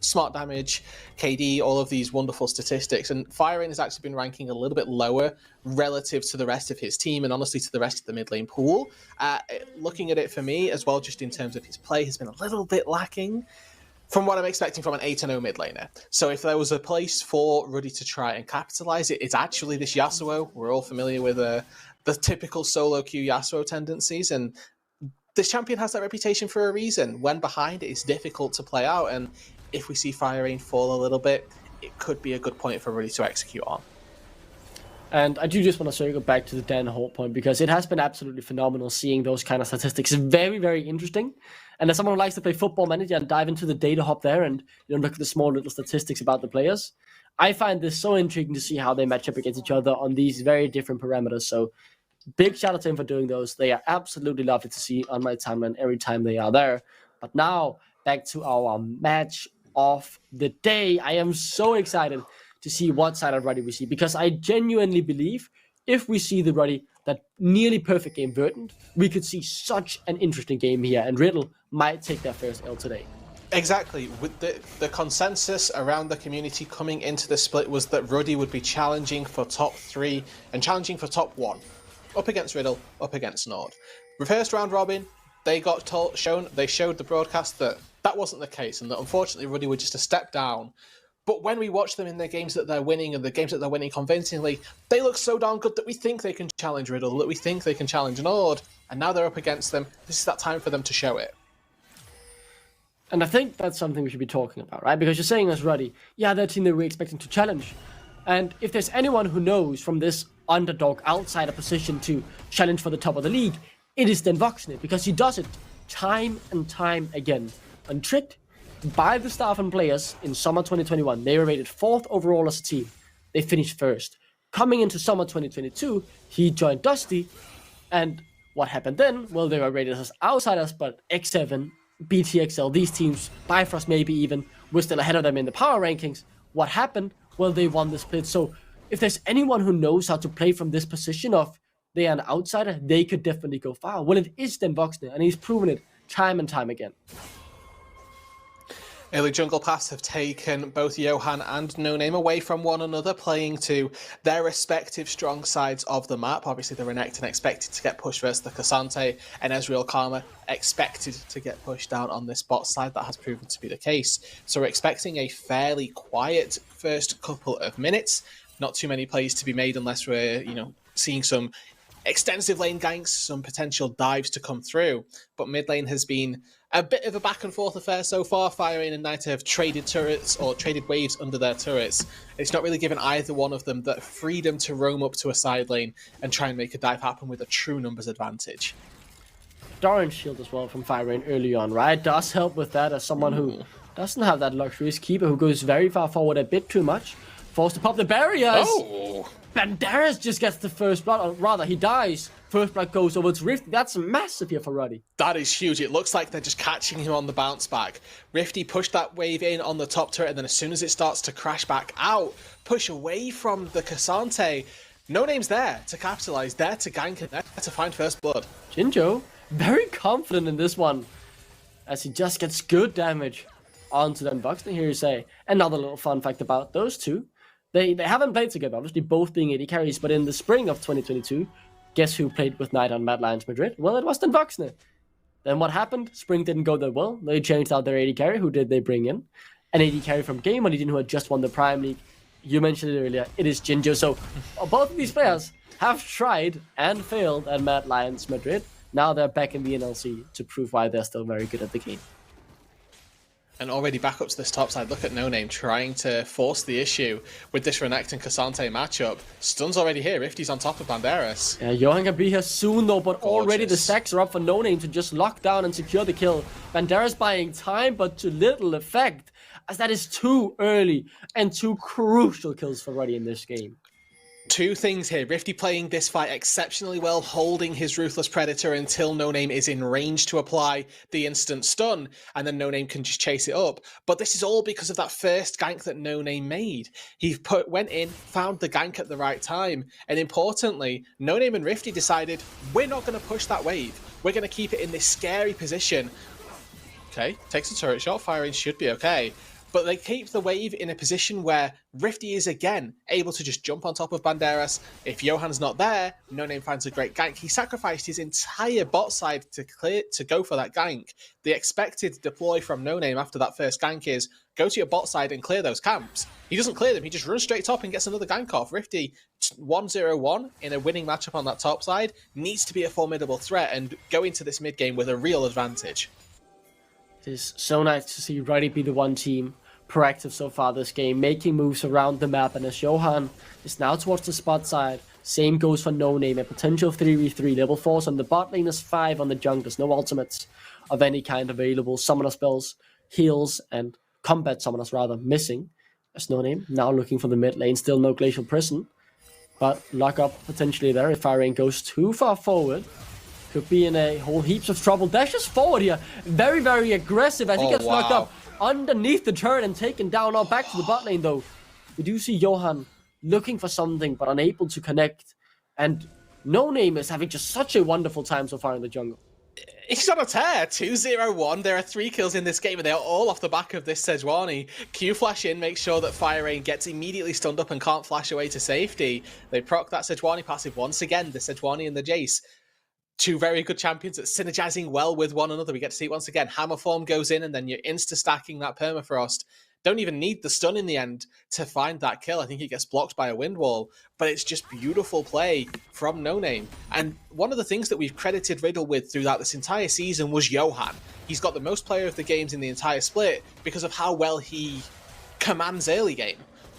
smart damage, KD, all of these wonderful statistics. And Firerain has actually been ranking a little bit lower relative to the rest of his team and honestly to the rest of the mid lane pool. Looking at it for me as well, just in terms of his play, has been a little bit lacking from what I'm expecting from an 8-0 mid laner. So if there was a place for Ruddy to try and capitalize it, it's actually this Yasuo. We're all familiar with the typical solo queue Yasuo tendencies, and this champion has that reputation for a reason. When behind, it's difficult to play out, and if we see Firerain fall a little bit, it could be a good point for Ruddy to execute on. And I do just want to circle back to the Dan Holt point, because it has been absolutely phenomenal seeing those kind of statistics. It's very, very interesting. And as someone who likes to play Football Manager and dive into the data hub there and look at the small little statistics about the players, I find this so intriguing to see how they match up against each other on these very different parameters. So big shout out to him for doing those. They are absolutely lovely to see on my timeline every time they are there. But now back to our match of the day. I am so excited to see what side of Ruddy we see, because I genuinely believe if we see the Ruddy, that nearly perfect game Verdant, we could see such an interesting game here, and Riddle might take their first L today. Exactly. With the consensus around the community coming into the split was that Ruddy would be challenging for top 3 and challenging for top 1. Up against Riddle, up against Nord. First round robin, they showed the broadcast that wasn't the case, and that unfortunately Ruddy were just a step down. But when we watch them in the games that they're winning, and the games that they're winning convincingly, they look so darn good that we think they can challenge Riddle, that we think they can challenge Nord, and now they're up against them. This is that time for them to show it. And I think that's something we should be talking about, right? Because you're saying as Ruddy, yeah, they're a team that we're expecting to challenge. And if there's anyone who knows from this underdog outsider position to challenge for the top of the league, it is then Voxnit, because he does it time and time again. Untricked by the staff and players in summer 2021, they were rated 4th overall as a team. They finished 1st. Coming into summer 2022, he joined Dusty, and what happened then? Well, they were rated as outsiders, but X7, BTXL, these teams, Bifrost maybe even, were still ahead of them in the power rankings. What happened? Well, they won the split. So if there's anyone who knows how to play from this position of they are an outsider, they could definitely go far. Well, it is then Voxnit, and he's proven it time and time again. Early jungle paths have taken both Johan and No Name away from one another, playing to their respective strong sides of the map. Obviously, the Renekton expected to get pushed versus the Cassante, and Ezreal Karma expected to get pushed down on this bot side. That has proven to be the case. So we're expecting a fairly quiet first couple of minutes. Not too many plays to be made unless we're, seeing some extensive lane ganks, some potential dives to come through. But mid lane has been a bit of a back and forth affair so far. Firerain and Nita have traded turrets or traded waves under their turrets. It's not really given either one of them that freedom to roam up to a side lane and try and make a dive happen with a true numbers advantage. Doran's shield as well from Firerain early on, right? Does help with that as someone who doesn't have that luxury. Is Keeper who goes very far forward a bit too much. Forced to pop the barriers. Oh! Banderas just gets the first blood, or rather, he dies. First blood goes over to Rifty. That's massive here for Ruddy. That is huge. It looks like they're just catching him on the bounce back. Rifty pushed that wave in on the top turret, and then as soon as it starts to crash back out, push away from the Cassante. No Name's there to capitalize, there to gank it, there to find first blood. Jinjo, very confident in this one, as he just gets good damage onto them. Voxnit here, you say. Another little fun fact about those two. They haven't played together, obviously both being AD carries, but in the spring of 2022, guess who played with Knight on Mad Lions Madrid? Well, it was then Voxnit. Then what happened? Spring didn't go that well. They changed out their AD carry. Who did they bring in? An AD carry from Game Money, who had just won the Prime League. You mentioned it earlier. It is Jinjo. So both of these players have tried and failed at Mad Lions Madrid. Now they're back in the NLC to prove why they're still very good at the game. And already back up to this top side, look at No Name trying to force the issue with this Renekton Cassante matchup. Stun's already here. Rifty's on top of Banderas. Yeah, Johan can be here soon though, but already the stacks are up for No Name to just lock down and secure the kill. Banderas buying time, but to little effect, as that is too early and two crucial kills for Ruddy in this game. Two things here. Rifty playing this fight exceptionally well, holding his Ruthless Predator until No Name is in range to apply the instant stun, and then No Name can just chase it up. But this is all because of that first gank that No Name made. He went in, found the gank at the right time, and importantly, No Name and Rifty decided, we're not going to push that wave. We're going to keep it in this scary position. Okay, takes a turret shot. Firerain should be okay. but they keep the wave in a position where Rifty is again able to just jump on top of Banderas. If Johan's not there, No Name finds a great gank. He sacrificed his entire bot side to go for that gank. The expected deploy from No Name after that first gank is go to your bot side and clear those camps. He doesn't clear them, he just runs straight top and gets another gank off. Rifty 1-0-1 in a winning matchup on that top side needs to be a formidable threat and go into this mid game with a real advantage. It is so nice to see Ruddy be the one team proactive so far this game, making moves around the map, and as Johan is now towards the spot side, same goes for No Name, a potential 3v3, level 4s on the bot lane is 5 on the junglers, no ultimates of any kind available, summoner spells, heals, and combat summoners rather missing, as No Name now looking for the mid lane, still no Glacial Prison, but lock up potentially there if Fire Rain goes too far forward. Could be in a whole heaps of trouble. Dashes forward here. Very, very aggressive. I think gets knocked up underneath the turret and taken down. Now back to the bot lane though. We do see Johan looking for something but unable to connect. And No Name is having just such a wonderful time so far in the jungle. He's on a tear. 2-0-1. There are 3 kills in this game, and they are all off the back of this Sejuani. Q flash in, makes sure that Fire Rain gets immediately stunned up and can't flash away to safety. They proc that Sejuani passive once again, the Sejuani and the Jace. 2 very good champions that synergizing well with one another. We get to see it once again. Hammer form goes in, and then you're insta-stacking that permafrost. Don't even need the stun in the end to find that kill. I think he gets blocked by a wind wall, but it's just beautiful play from No Name. And one of the things that we've credited Riddle with throughout this entire season was Johan. He's got the most player of the games in the entire split because of how well he commands early game.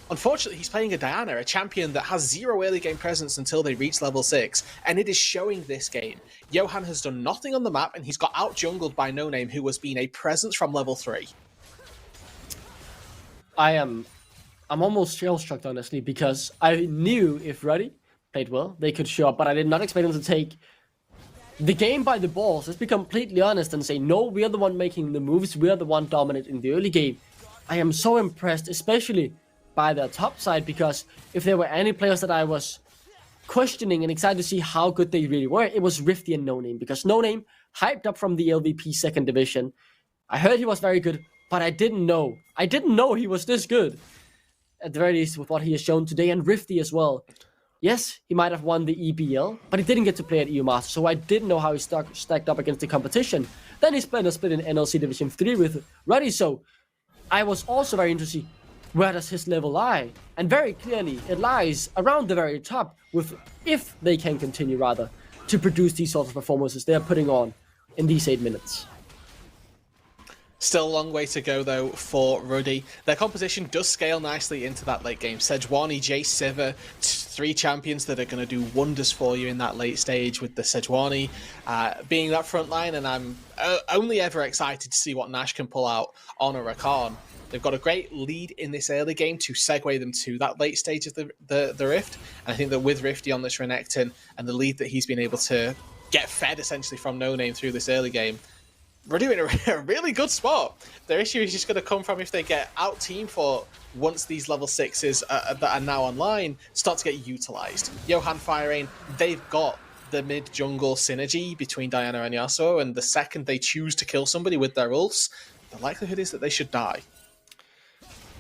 Unfortunately, he's playing a Diana, a champion that has 0 early game presence until they reach level 6, and it is showing this game. Johan has done nothing on the map, and he's got out-jungled by No Name, who has been a presence from level 3. I'm almost shell-struck, honestly, because I knew if Ruddy played well, they could show up, but I did not expect them to take the game by the balls. Let's be completely honest and say, no, we are the one making the moves, we are the one dominant in the early game. I am so impressed, especially by their top side, because if there were any players that I was questioning and excited to see how good they really were, it was Rifty and No Name, because No Name hyped up from the LVP 2nd division. I heard he was very good, but I didn't know he was this good, at the very least with what he has shown today, and Rifty as well. Yes, he might have won the EBL, but he didn't get to play at EU Masters, so I didn't know how he stacked up against the competition. Then he split a split in NLC Division 3 with Ruddy, so I was also very interested. Where does his level lie? And very clearly, it lies around the very top, with if they can continue, rather, to produce these sorts of performances they are putting on in these 8 minutes. Still a long way to go, though, for Ruddy. Their composition does scale nicely into that late game. Sejuani, Jace, Sivir, 3 champions that are going to do wonders for you in that late stage, with the Sejuani being that front line, and I'm only ever excited to see what Nash can pull out on a Rakan. They've got a great lead in this early game to segue them to that late stage of the Rift. And I think that with Rifty on this Renekton and the lead that he's been able to get fed essentially from No Name through this early game, we're doing a really good spot. Their issue is just going to come from if they get out-team for once these level 6s that are now online start to get utilized. Johan, Fire Rain, they've got the mid-jungle synergy between Diana and Yasuo, and the second they choose to kill somebody with their ults, the likelihood is that they should die.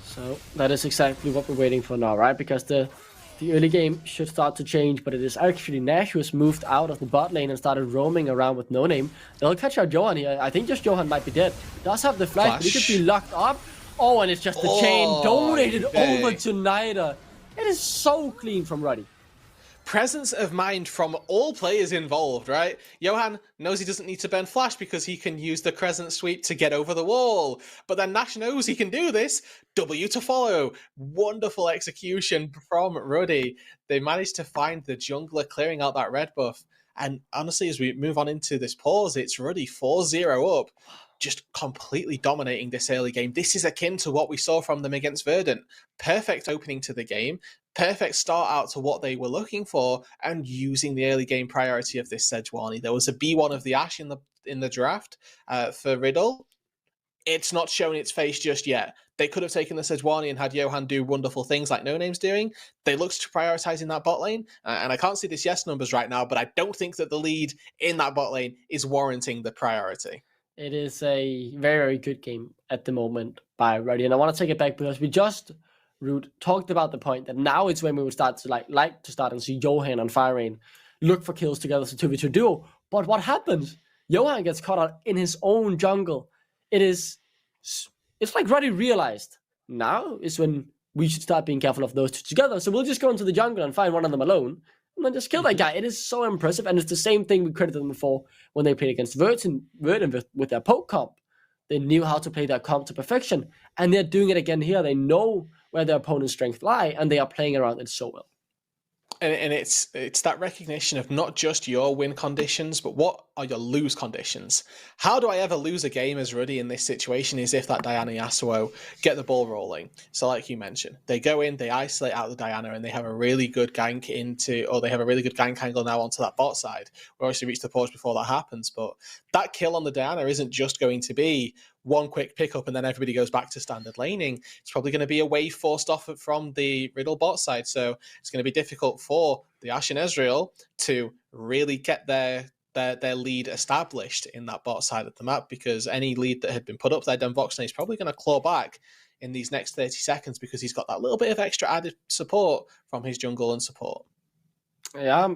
So that is exactly what we're waiting for now, right? Because the early game should start to change, but it is actually Nash who has moved out of the bot lane and started roaming around with No Name. They'll catch out Johan here. I think just Johan might be dead. Does have the flash, but he could be locked up. Oh, and it's just the chain dominated over to Nida. It is so clean from Ruddy. Presence of mind from all players involved, right? Johan knows he doesn't need to burn flash because he can use the crescent sweep to get over the wall. But then Nash knows he can do this. W to follow. Wonderful execution from Ruddy. They managed to find the jungler clearing out that red buff. And honestly, as we move on into this pause, it's Ruddy 4-0 up, just completely dominating this early game. This is akin to what we saw from them against Verdant. Perfect opening to the game. Perfect start out to what they were looking for, and using the early game priority of this Sejuani. There was a B1 of the Ashe in the draft for Riddle. It's not showing its face just yet. They could have taken the Sejuani and had Johan do wonderful things like No Name's doing. They looked to prioritize in that bot lane, and I can't see this yes numbers right now, but I don't think that the lead in that bot lane is warranting the priority. It is a very, very good game at the moment by Ruddy. And I want to take it back because we just, Root, talked about the point that now it's when we would start to like to start and see Johan and Firerain look for kills together as a 2v2 duo. But what happens? Johan gets caught out in his own jungle. It's like Ruddy realized now is when we should start being careful of those two together. So we'll just go into the jungle and find one of them alone and then just kill that guy. It is so impressive. And it's the same thing we credited them for when they played against Verdun with their poke comp. They knew how to play their comp to perfection. And they're doing it again here. They know where their opponent's strengths lie, and they are playing around it so well. And it's that recognition of not just your win conditions, but what are your lose conditions. How do I ever lose a game as Ruddy in this situation is if that Diana Yasuo get the ball rolling. So like you mentioned, they go in, they isolate out the Diana, and they have a really good gank they have a really good gank angle now onto that bot side. We obviously reach the pause before that happens, but that kill on the Diana isn't just going to be one quick pickup and then everybody goes back to standard laning. It's probably going to be a wave forced off from the Riddle bot side. So it's going to be difficult for the Ashe and Ezreal to really get their lead established in that bot side of the map, because any lead that had been put up there, then Voxlane is probably going to claw back in these next 30 seconds because he's got that little bit of extra added support from his jungle and support. Yeah,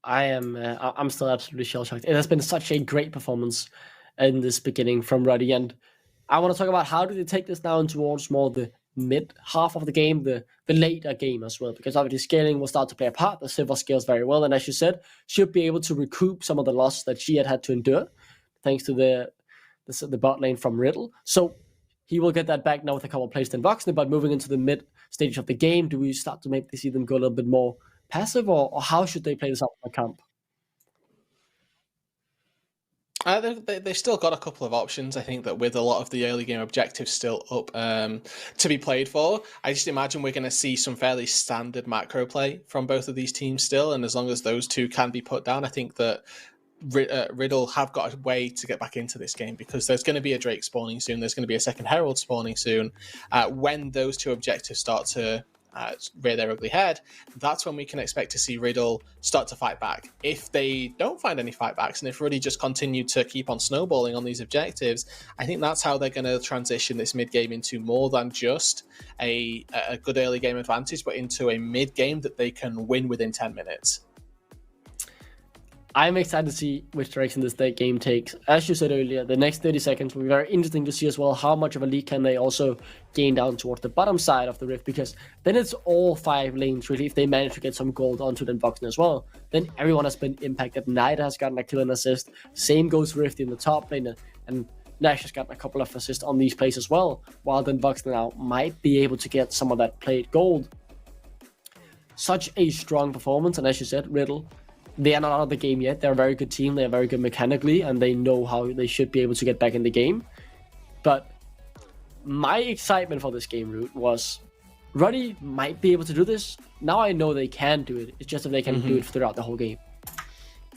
I'm still absolutely shell-shocked. It has been such a great performance in this beginning from Ruddy, and I want to talk about how do they take this down towards more the mid half of the game, the later game as well, because obviously scaling will start to play a part. The Silver scales very well, and as you said, should be able to recoup some of the loss that she had to endure thanks to the bot lane from Riddle. So he will get that back now with a couple of plays in Voxlane, but moving into the mid stage of the game, do we start to maybe see them go a little bit more passive, or how should they play this out in the camp? They've still got a couple of options. I think that with a lot of the early game objectives still up to be played for, I just imagine we're going to see some fairly standard macro play from both of these teams still. And as long as those two can be put down, I think that Riddle have got a way to get back into this game, because there's going to be a Drake spawning soon. There's going to be a second Herald spawning soon. When those two objectives start to rear their ugly head, that's when we can expect to see Riddle start to fight back. If they don't find any fight backs, and if Ruddy just continue to keep on snowballing on these objectives, I think that's how they're going to transition this mid game into more than just a good early game advantage, but into a mid game that they can win within 10 minutes. I'm excited to see which direction this game takes. As you said earlier, the next 30 seconds will be very interesting to see as well how much of a lead can they also gain down towards the bottom side of the Rift, because then it's all 5 lanes really. If they manage to get some gold onto the Voxlane as well, then everyone has been impacted. Knight has gotten a kill and assist. Same goes for Rift in the top lane, and Nash has gotten a couple of assists on these plays as well, while then Voxlane now might be able to get some of that played gold. Such a strong performance, and as you said, Riddle, they are not out of the game yet. They're a very good team. They're very good mechanically, and they know how they should be able to get back in the game. But my excitement for this game, Root, was Ruddy might be able to do this. Now I know they can do it. It's just if they can do it throughout the whole game.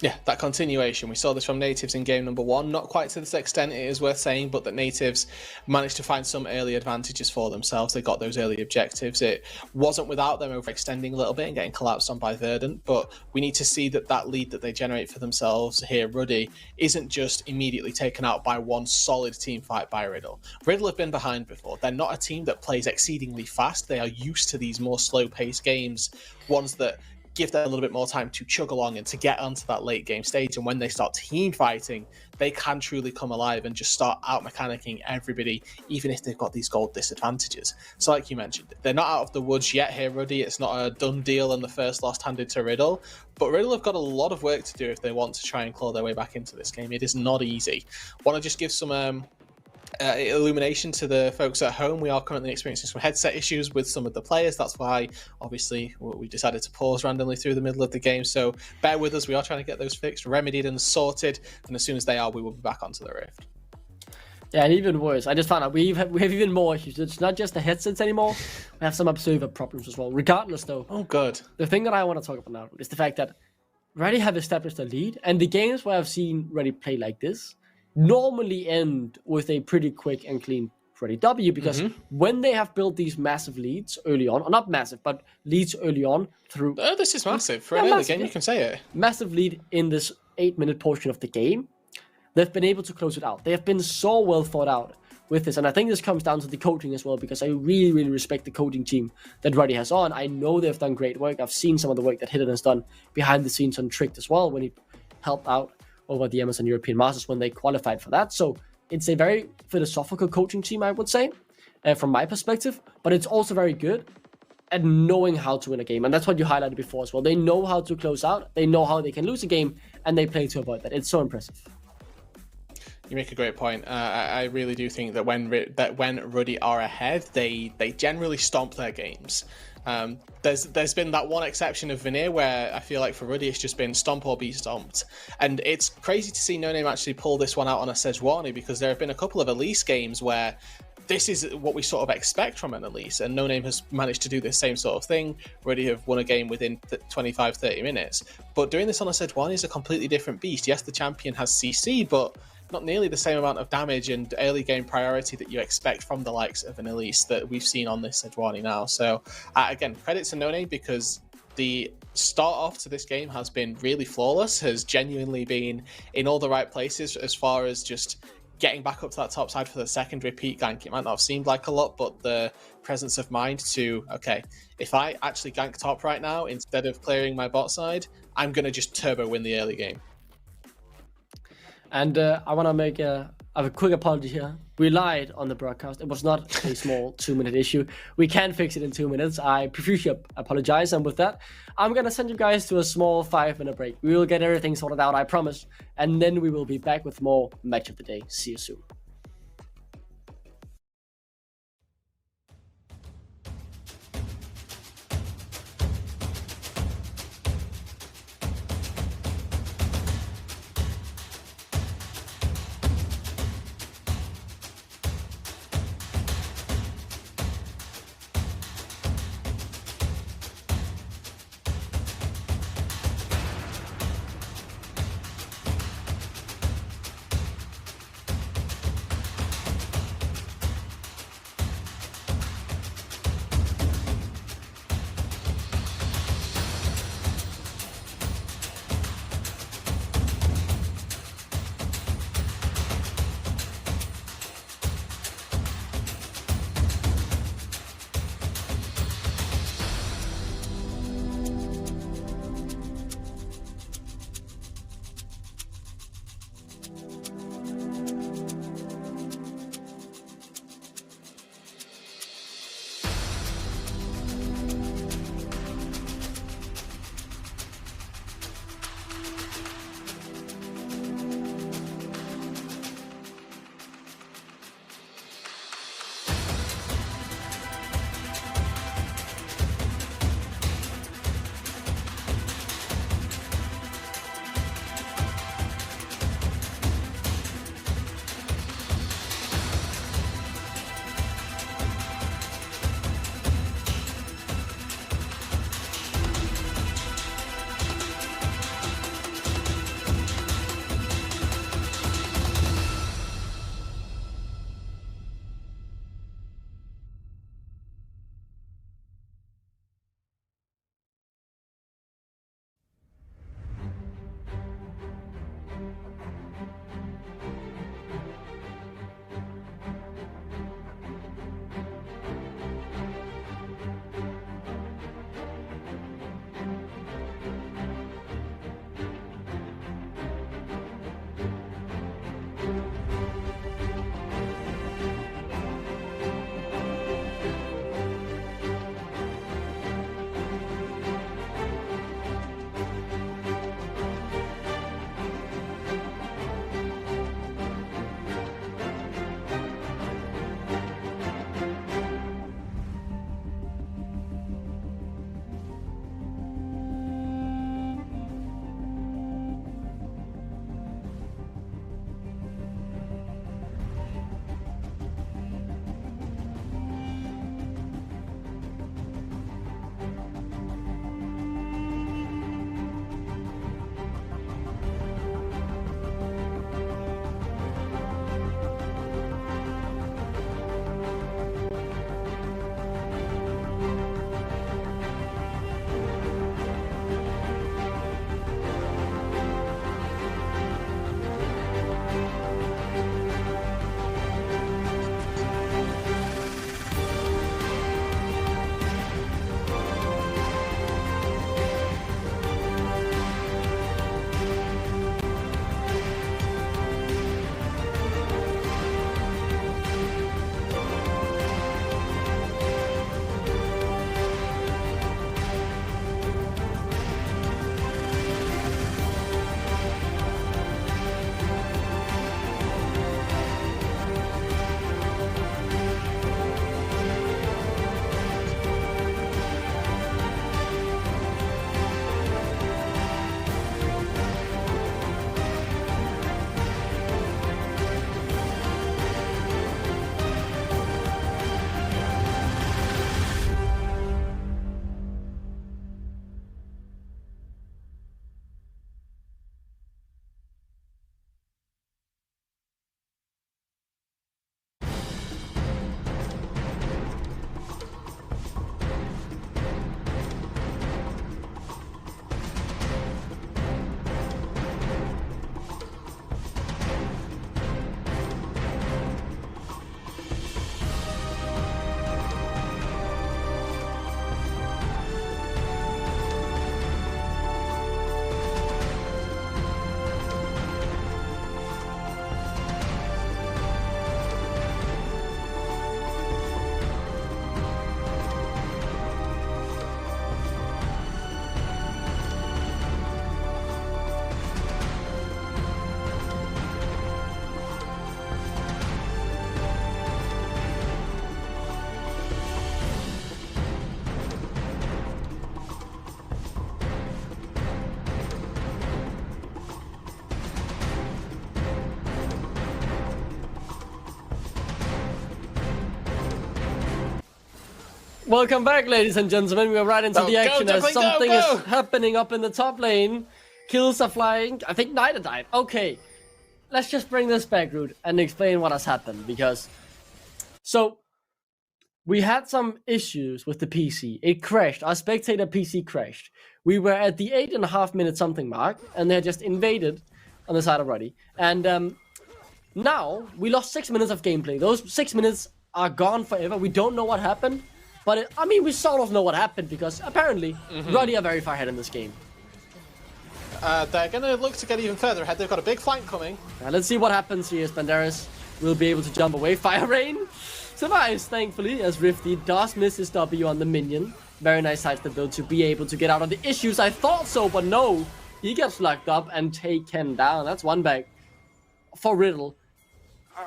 Yeah, that continuation. We saw this from Natives in game number 1. Not quite to this extent, it is worth saying, but that Natives managed to find some early advantages for themselves. They got those early objectives. It wasn't without them overextending a little bit and getting collapsed on by Verdant, but we need to see that lead that they generate for themselves here, Ruddy, isn't just immediately taken out by one solid team fight by Riddle. Riddle have been behind before. They're not a team that plays exceedingly fast. They are used to these more slow-paced games, ones that give them a little bit more time to chug along and to get onto that late game stage. And when they start team fighting, they can truly come alive and just start out mechanicking everybody, even if they've got these gold disadvantages. So like you mentioned, they're not out of the woods yet here, Ruddy. It's not a done deal and the first loss handed to Riddle, but Riddle have got a lot of work to do if they want to try and claw their way back into this game. It is not easy. Want to just give some illumination to the folks at home. We are currently experiencing some headset issues with some of the players. That's why obviously we decided to pause randomly through the middle of the game, so bear with us. We are trying to get those fixed, remedied and sorted, and as soon as they are, we will be back onto the Rift. Yeah, and even worse, I just found out we have even more issues. It's not just the headsets anymore. We have some observer problems as well. Regardless though, oh good, the thing that I want to talk about now is the fact that Ruddy have established a lead, and the games where I've seen Ruddy play like this normally end with a pretty quick and clean Ruddy W, because when they have built these massive leads early on, or not massive, but leads early on through... Oh, this is massive. For an early game, you can say it. Massive lead in this 8-minute portion of the game. they've been able to close it out. They have been so well thought out with this, and I think this comes down to the coaching as well, because I really, really respect the coaching team that Ruddy has on. I know they've done great work. I've seen some of the work that Hidden has done behind the scenes on Tricked as well, when he helped out over the Amazon European Masters when they qualified for that. So it's a very philosophical coaching team, I would say, from my perspective, but it's also very good at knowing how to win a game. And that's what you highlighted before as well. They know how to close out, they know how they can lose a game, and they play to avoid that. It's so impressive. You make a great point. I really do think that when Ruddy are ahead, they generally stomp their games. There's been that one exception of Veneer where I feel like for Ruddy it's just been stomp or be stomped, and it's crazy to see No Name actually pull this one out on a Sejuani, because there have been a couple of Elise games where this is what we sort of expect from an Elise, and No Name has managed to do this same sort of thing. Ruddy have won a game within 25-30 minutes, but doing this on a Sejuani is a completely different beast. Yes, the champion has CC, but not nearly the same amount of damage and early game priority that you expect from the likes of an Elise that we've seen on this Sejuani now. So again, credit to No Name, because the start off to this game has been really flawless, has genuinely been in all the right places as far as just getting back up to that top side for the second repeat gank. It might not have seemed like a lot, but the presence of mind to, okay, if I actually gank top right now instead of clearing my bot side, I'm going to just turbo win the early game. And I want to make a quick apology here. We lied on the broadcast. It was not a small 2-minute issue. We can fix it in 2 minutes. I profusely apologize. And with that, I'm going to send you guys to a small 5-minute break. We will get everything sorted out, I promise. And then we will be back with more Match of the Day. See you soon. Welcome back, ladies and gentlemen. We're right into the action as something is happening up in the top lane. Kills are flying. I think Nida died. Okay, let's just bring this back, Rude, and explain what has happened. Because, so, we had some issues with the PC. It crashed. Our spectator PC crashed. We were at the 8.5 minute something mark, and they had just invaded on the side of Ruddy. And now, we lost 6 minutes of gameplay. Those 6 minutes are gone forever. We don't know what happened. But, I mean, we sort of know what happened because apparently Ruddy are very far ahead in this game. They're going to look to get even further ahead. They've got a big flank coming. Let's see what happens here as Banderas will be able to jump away. Fire Rain survives, thankfully, as Rifty does miss his W on the minion. Very nice sidestep, though, to be able to get out of the issues. I thought so, but no. He gets locked up and taken down. That's one back for Riddle.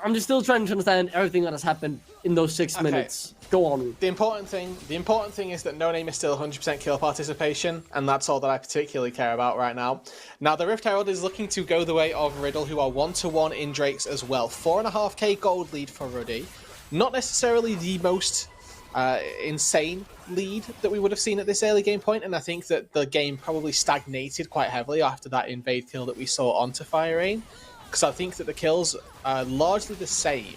I'm just still trying to understand everything that has happened in those 6 minutes. Go on. The important thing is that No Name is still 100% kill participation, and that's all that I particularly care about right now. Now, the Rift Herald is looking to go the way of Riddle, who are 1-1 in Drakes as well. 4.5k gold lead for Ruddy. Not necessarily the most insane lead that we would have seen at this early game point, and I think that the game probably stagnated quite heavily after that invade kill that we saw onto Fire Rain, because I think that the kills are largely the same.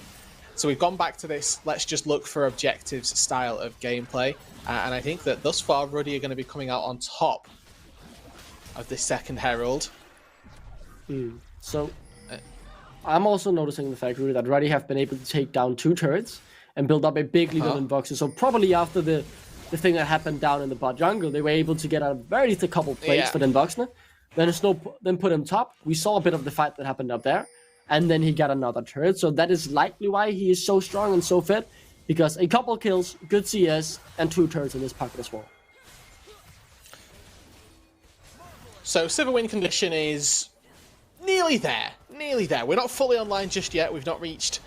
So we've gone back to this, let's just look for objectives style of gameplay. And I think that thus far, Ruddy are going to be coming out on top of this second Herald. So, I'm also noticing the fact, Rudy, that Ruddy have been able to take down 2 turrets and build up a big lead on boxes. So probably after the thing that happened down in the bot jungle, they were able to get a very least a couple plays for Den Voxner. Then put him top. We saw a bit of the fight that happened up there. And then he got another turret. So that is likely why he is so strong and so fit. Because a couple kills, good CS, and 2 turrets in this pocket as well. So Silver Win condition is nearly there. Nearly there. We're not fully online just yet. We've not reached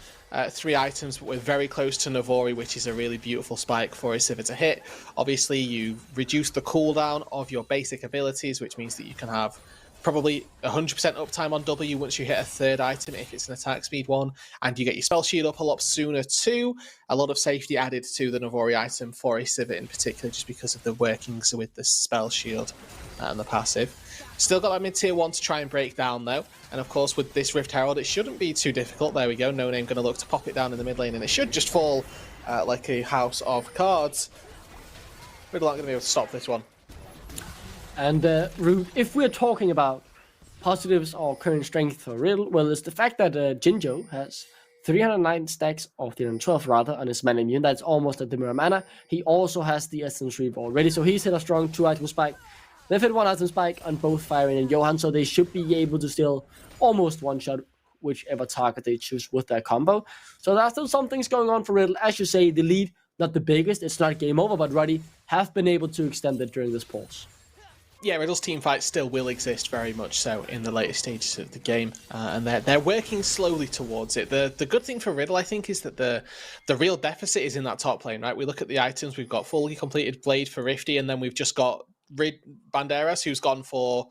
3 items, but we're very close to Navori, which is a really beautiful spike for a Sivir to hit. Obviously, you reduce the cooldown of your basic abilities, which means that you can have probably 100% uptime on W once you hit a 3rd item if it's an attack speed one, and you get your spell shield up a lot sooner too. A lot of safety added to the Navori item for a Sivir in particular, just because of the workings with the spell shield and the passive. Still got that mid-tier 1 to try and break down though, and of course with this Rift Herald it shouldn't be too difficult. There we go, No Name going to look to pop it down in the mid lane, and it should just fall like a house of cards. Riddle aren't going to be able to stop this one. And Rude, if we're talking about positives or current strength for Riddle, well, it's the fact that Jinjo has 309 stacks, or 312 rather, on his mana immune. That's almost at the mirror mana. He also has the Essence Reap already, so he's hit a strong 2-item spike. They've hit 1-item spike on both Fire Rain and Johan, so they should be able to still almost one-shot whichever target they choose with their combo. So there's still some things going on for Riddle. As you say, the lead, not the biggest, it's not game over, but Ruddy have been able to extend it during this pause. Yeah, Riddle's teamfight still will exist very much so in the later stages of the game, and they're working slowly towards it. The good thing for Riddle, I think, is that the real deficit is in that top lane, right? We look at the items, we've got fully completed Blade for Rifty, and then we've just got Banderas, who's gone for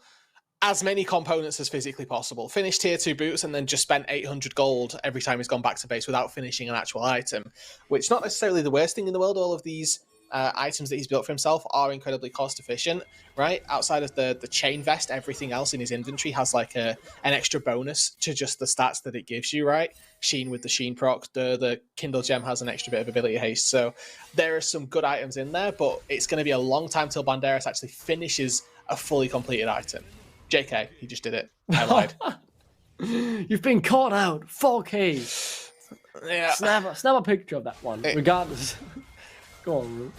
as many components as physically possible. Finished tier 2 boots and then just spent 800 gold every time he's gone back to base without finishing an actual item, which is not necessarily the worst thing in the world. All of these items that he's built for himself are incredibly cost efficient, right? Outside of the chain vest, everything else in his inventory has like an extra bonus to just the stats that it gives you, right? Sheen with the Sheen proc, the Kindle gem has an extra bit of ability haste, so there are some good items in there, but it's going to be a long time till Banderas actually finishes a fully completed item. JK, he just did it. I lied. You've been caught out. 4K. Yeah. Snap a picture of that one, regardless. Go on, Luke.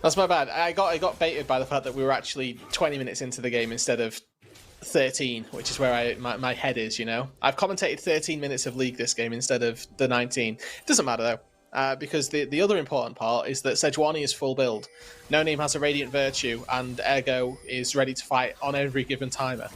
That's my bad. I got baited by the fact that we were actually 20 minutes into the game instead of 13, which is where my head is, you know. I've commentated 13 minutes of League this game instead of the 19. It doesn't matter though, because the other important part is that Sejuani is full build. No Name has a Radiant Virtue, and Ergo is ready to fight on every given timer.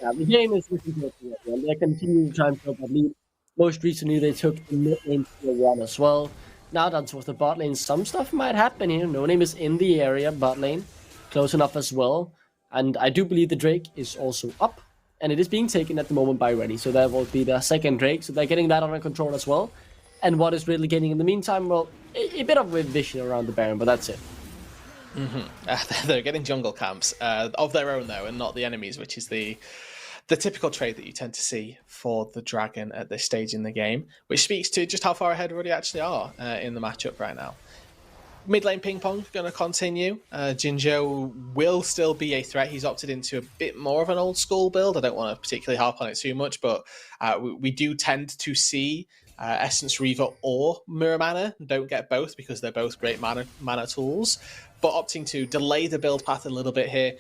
Yeah, the game is looking good, and they're continuing to try and build that lead. Most recently, they took the mid lane to 1 as well. Now down towards the bot lane, some stuff might happen here. No Name is in the area, bot lane, close enough as well. And I do believe the Drake is also up, and it is being taken at the moment by Rennie. So that will be the second Drake, so they're getting that under control as well. And what is Riddle getting in the meantime? Well, a bit of a vision around the Baron, but that's it. They're getting jungle camps of their own, though, and not the enemies, which is the typical trade that you tend to see for the Dragon at this stage in the game, which speaks to just how far ahead Ruddy actually are in the matchup right now. Mid lane ping pong going to continue. Jinjo will still be a threat. He's opted into a bit more of an old school build. I don't want to particularly harp on it too much, but we do tend to see Essence Reaver or Mirror Mana. Don't get both because they're both great mana tools. But opting to delay the build path a little bit here.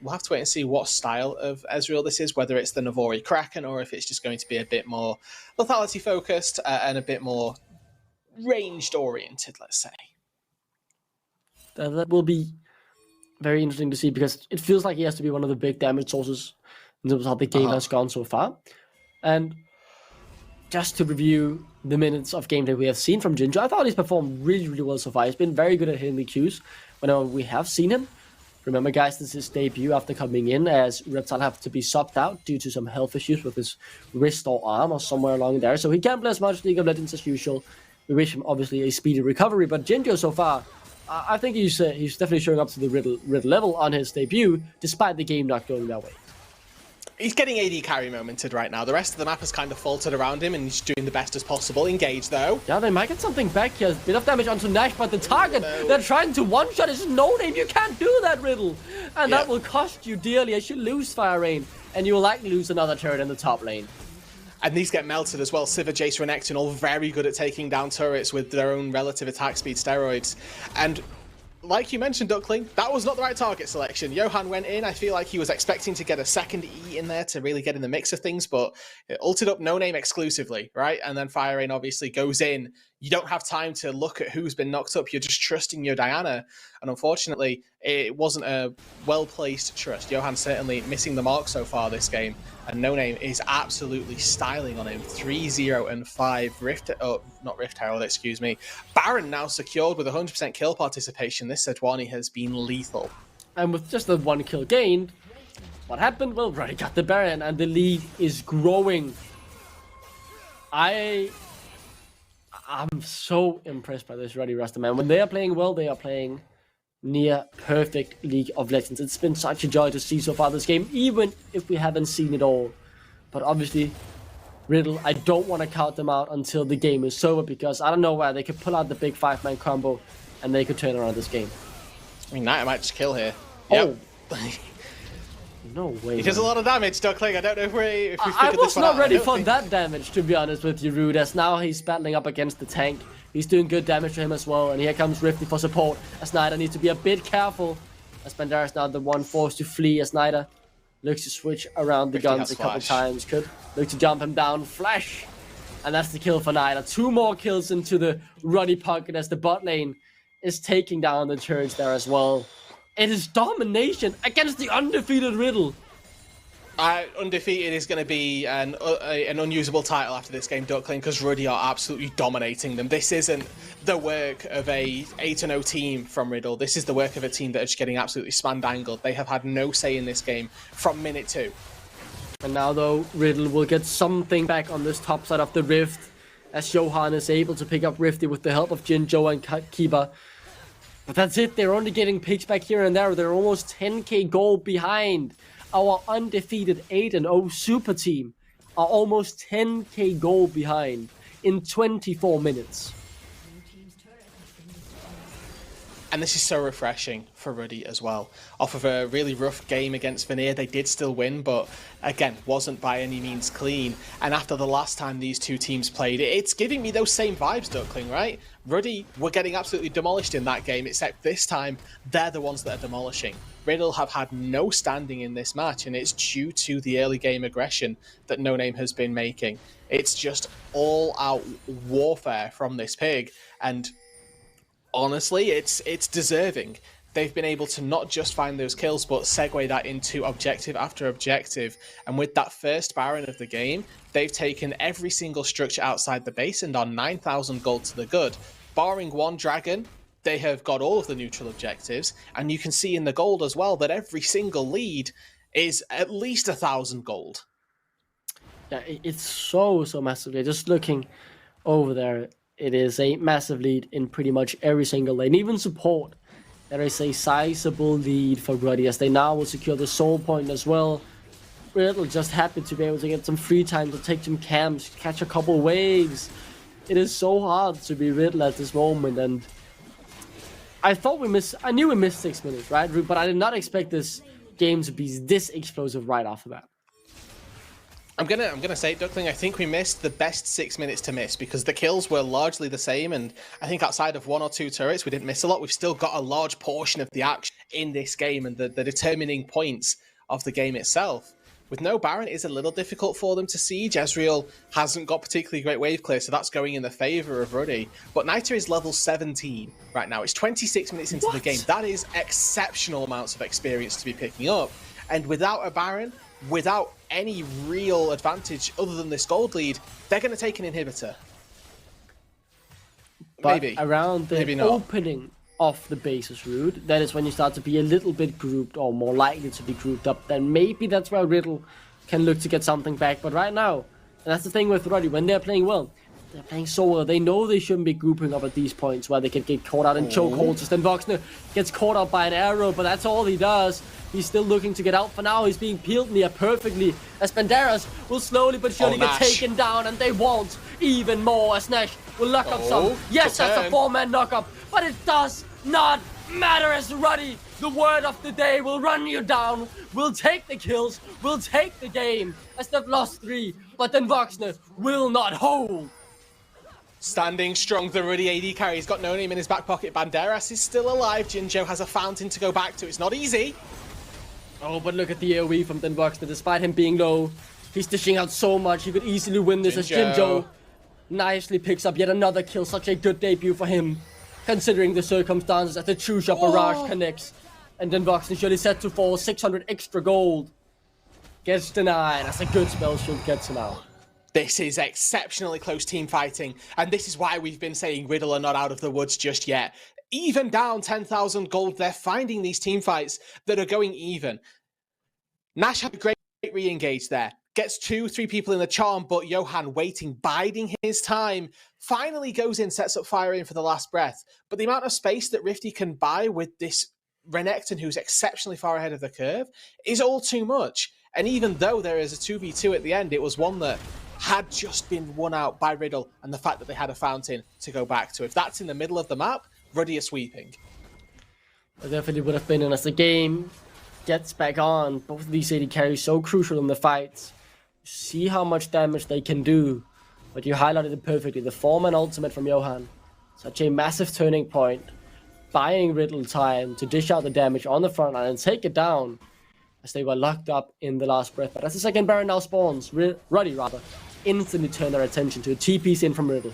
We'll have to wait and see what style of Ezreal this is, whether it's the Navori Kraken or if it's just going to be a bit more lethality focused and a bit more ranged oriented, let's say. That will be very interesting to see because it feels like he has to be one of the big damage sources in terms of how the game has gone so far. And just to review the minutes of gameplay we have seen from Jinjo, I thought he's performed really, really well so far. He's been very good at hitting the Qs whenever we have seen him. Remember, guys, this is his debut after coming in, as Reptile have to be subbed out due to some health issues with his wrist or arm or somewhere along there. So he can't play as much League of Legends as usual. We wish him, obviously, a speedy recovery. But Jinjo so far, I think he's definitely showing up to the Riddle level on his debut, despite the game not going that way. He's getting AD carry momented right now. The rest of the map has kind of faltered around him, and he's doing the best as possible. Engage, though. Yeah, they might get something back here. A bit of damage onto Nash, but the target they're trying to one-shot is No Name. You can't do that, Riddle. And that will cost you dearly as you lose Fire Rain, and you will likely lose another turret in the top lane. And these get melted as well. Sivir, Jace, Renekton, all very good at taking down turrets with their own relative attack speed steroids. And like you mentioned, Duckling, that was not the right target selection. Johan went in. I feel like he was expecting to get a second E in there to really get in the mix of things, but it ulted up No Name exclusively, right? And then Fire Rain obviously goes in. You don't have time to look at who's been knocked up. You're just trusting your Diana. And unfortunately, it wasn't a well-placed trust. Johan certainly missing the mark so far this game. And No Name is absolutely styling on him. 3-0 and 5. Not Rift Herald, excuse me. Baron now secured with 100% kill participation. This Sejuani has been lethal. And with just the 1 kill gained, what happened? Well, Ruddy got the Baron, and the lead is growing. I'm so impressed by this Ruddy roster, man. When they are playing well, they are playing near perfect League of Legends. It's been such a joy to see so far this game, even if we haven't seen it all. But obviously, Riddle, I don't want to count them out until the game is over, because I don't know where they could pull out the big 5-man combo and they could turn around this game. I mean, Knight might just kill here. Oh. No way. He does a lot of damage, Duckling. I don't know if we figured this one out. I was not ready for that damage, to be honest with you, Rude, as now he's battling up against the tank. He's doing good damage to him as well, and here comes Rifty for support, as Snyder needs to be a bit careful, as Bandera is now the one forced to flee, as Snyder looks to switch around the guns a couple times. Could look to jump him down, flash, and that's the kill for Snyder. 2 more kills into the Ruddy pocket as the bot lane is taking down the turrets there as well. It is domination against the undefeated Riddle. Undefeated is going to be an unusable title after this game, Duckling, because Ruddy are absolutely dominating them. This isn't the work of a 8-0 team from Riddle. This is the work of a team that are just getting absolutely spandangled. They have had no say in this game from minute 2. And now, though, Riddle will get something back on this top side of the Rift, as Johan is able to pick up Rifty with the help of Jinjo and Kiba. But that's it. They're only getting picks back here and there. They're almost 10k gold behind. Our undefeated 8-0 super team are almost 10k gold behind in 24 minutes. And this is so refreshing for Ruddy as well. Off of a really rough game against Veneer, they did still win, but again, wasn't by any means clean. And after the last time these two teams played, it's giving me those same vibes, Duckling, right? Ruddy were getting absolutely demolished in that game, except this time, they're the ones that are demolishing. Riddle have had no standing in this match, and it's due to the early game aggression that No Name has been making. It's just all-out warfare from this pig, and honestly, it's deserving. They've been able to not just find those kills, but segue that into objective after objective. And with that first Baron of the game, they've taken every single structure outside the base and are 9,000 gold to the good. Barring one dragon, they have got all of the neutral objectives. And you can see in the gold as well that every single lead is at least 1,000 gold. Yeah, it's so massive. Just looking over there, It is a massive lead in pretty much every single lane, even support. There is a sizable lead for Ruddy as they now will secure the soul point as well. Riddle just happy to be able to get some free time to take some camps, catch a couple waves. It is so hard to be Riddle at this moment, and I knew we missed 6 minutes, right? But I did not expect this game to be this explosive right after that. I'm gonna say, Duckling, I think we missed the best 6 minutes to miss because the kills were largely the same, and I think outside of 1 or 2 turrets, we didn't miss a lot. We've still got a large portion of the action in this game and the determining points of the game itself. With no Baron, it is a little difficult for them to siege. Ezreal hasn't got particularly great wave clear, so that's going in the favour of Ruddy. But Niter is level 17 right now. It's 26 minutes into the game. That is exceptional amounts of experience to be picking up. And without a Baron, without any real advantage other than this gold lead, they're going to take an inhibitor. But maybe. Around the Maybe not. opening of the bases route, that is when you start to be a little bit grouped, or more likely to be grouped up. Then maybe that's where Riddle can look to get something back. But right now, and that's the thing with Ruddy, when they're playing well, they're playing so well. They know they shouldn't be grouping up at these points where they can get caught out in chokeholds. Then Voxner gets caught out by an arrow, but that's all he does. He's still looking to get out for now. He's being peeled near perfectly as Banderas will slowly but surely get taken down, and they won't even more as Nash will knock up some. Yes, that's a 4-man knock-up, but it does not matter as Ruddy, the word of the day, will run you down, will take the kills, will take the game as they've lost 3, but then Voxner will not hold. Standing strong, the Ruddy AD carry. He's got no name in his back pocket. Banderas is still alive. Jinjo has a fountain to go back to. It's not easy. Oh, but look at the AoE from Den Voxner. Despite him being low, he's dishing out so much. He could easily win this as Jinjo nicely picks up yet another kill. Such a good debut for him, considering the circumstances as the True Shot Barrage connects. And Den Voxner surely set to fall 600 extra gold. Gets denied. That's a good spell shield gets him out. This is exceptionally close team fighting, and this is why we've been saying Riddle are not out of the woods just yet. Even down 10,000 gold, they're finding these team fights that are going even. Nash had a great re-engage there. Gets 2-3 people in the charm, but Johan waiting, biding his time. Finally goes in, sets up Fire in for the last breath. But the amount of space that Rifty can buy with this Renekton, who's exceptionally far ahead of the curve, is all too much. And even though there is a 2v2 at the end, it was one that had just been won out by Riddle and the fact that they had a fountain to go back to. If that's in the middle of the map, Ruddy is sweeping. It definitely would have been, and as the game gets back on, both of these AD carries so crucial in the fights. See how much damage they can do, but you highlighted it perfectly. The 4-man ultimate from Johan, such a massive turning point, buying Riddle time to dish out the damage on the front line and take it down as they were locked up in the last breath. But as the second Baron now spawns, Ruddy instantly turn their attention to a TP's in from Riddle.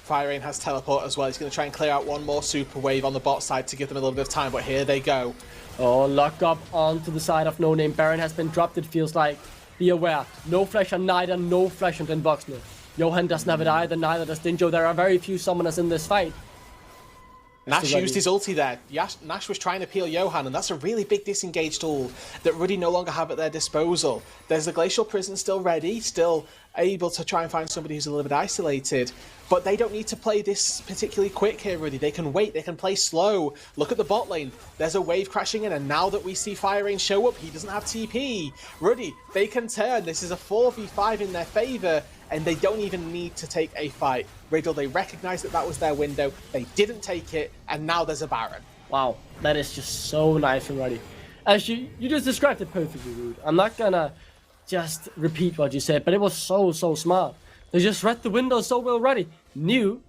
Fire has teleport as well. He's going to try and clear out one more super wave on the bot side to give them a little bit of time, but here they go. Oh, lock up onto the side of No Name. Baron has been dropped, it feels like. Be aware, no flash on Nida, no flash on Den Voxner. Johan doesn't have it either, neither does Jinjo. There are very few summoners in this fight. Nash used his ulti there. Nash was trying to peel Johan, and that's a really big disengage tool that Ruddy no longer have at their disposal. There's the Glacial Prison still ready, still able to try and find somebody who's a little bit isolated, but they don't need to play this particularly quick here, Ruddy. They can wait, they can play slow. Look at the bot lane. There's a wave crashing in, and now that we see Fire Rain show up, he doesn't have TP. Ruddy, they can turn. This is a 4v5 in their favor, and they don't even need to take a fight. Riddle, they recognized that that was their window. They didn't take it, and now there's a Baron. Wow, that is just so nice from Ruddy. As you just described it perfectly, Rude. I'm not gonna just repeat what you said, but it was so smart. They just read the window so well. Ruddy knew,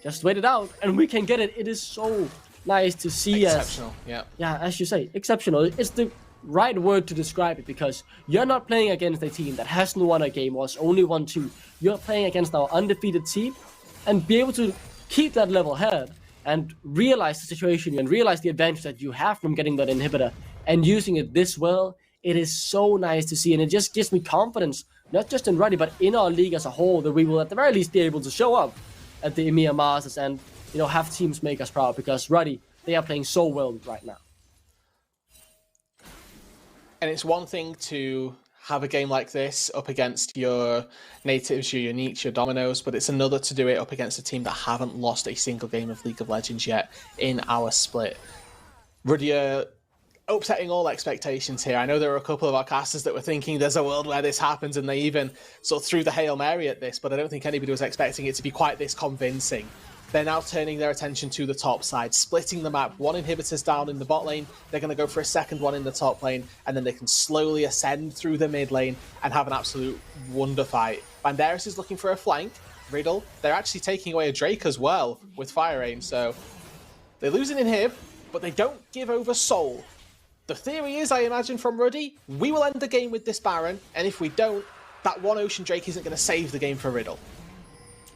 just wait it out, and we can get it. It is so nice to see. Exceptional, yeah, as you say, exceptional. It's the right word to describe it, because you're not playing against a team that hasn't won a game or has only won 2. You're playing against our undefeated team, and be able to keep that level head and realize the situation and realize the advantage that you have from getting that inhibitor and using it this well. It is so nice to see, and it just gives me confidence, not just in Ruddy, but in our league as a whole, that we will at the very least be able to show up at the EMEA Masters and, you know, have teams make us proud, because Ruddy, they are playing so well right now. And it's one thing to have a game like this up against your natives, your uniques, your dominoes, but it's another to do it up against a team that haven't lost a single game of League of Legends yet in our split. Ruddy upsetting all expectations here. I know there were a couple of our casters that were thinking there's a world where this happens, and they even sort of threw the Hail Mary at this, but I don't think anybody was expecting it to be quite this convincing. They're now turning their attention to the top side, splitting the map. One inhibitor's down in the bot lane, they're going to go for a second one in the top lane, and then they can slowly ascend through the mid lane and have an absolute wonder fight. Banderas is looking for a flank. Riddle, they're actually taking away a Drake as well with Fire Aim, so they lose an inhib, but they don't give over Soul. The theory is, I imagine, from Ruddy, we will end the game with this Baron, and if we don't, that one Ocean Drake isn't going to save the game for Riddle.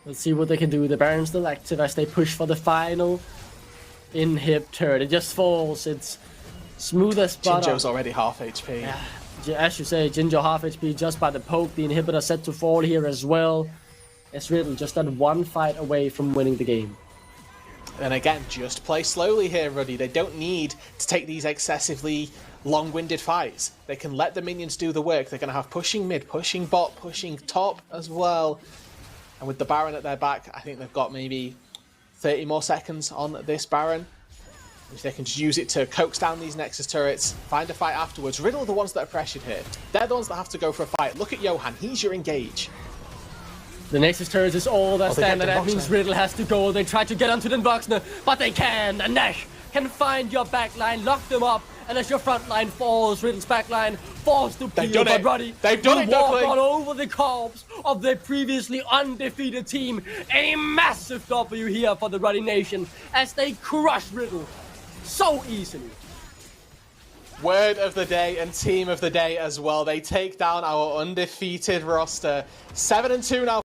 Let's see what they can do. The Baron's still active as they push for the final inhib turret. It just falls. It's smooth as butter. Jinjo's already half HP. Yeah, as you say, Jinjo half HP just by the poke. The inhibitor set to fall here as well. As Riddle just that one fight away from winning the game. And again, just play slowly here, Ruddy. They don't need to take these excessively long-winded fights. They can let the minions do the work. They're going to have pushing mid, pushing bot, pushing top as well. And with the Baron at their back, I think they've got maybe 30 more seconds on this Baron. If they can just use it to coax down these Nexus turrets, find a fight afterwards. Riddle are the ones that are pressured here. They're the ones that have to go for a fight. Look at Johan. He's your engage. The Nexus turret is all that stand, and that means Riddle has to go. They try to get onto the Boxner, but they can. And Nash can find your backline, lock them up, and as your front line falls, Riddle's backline falls to peel. But Ruddy, they've done it. Walk all over the corpse of their previously undefeated team. A massive W here for the Ruddy Nation as they crush Riddle so easily. Word of the day and team of the day as well. They take down our undefeated roster. 7-2 now.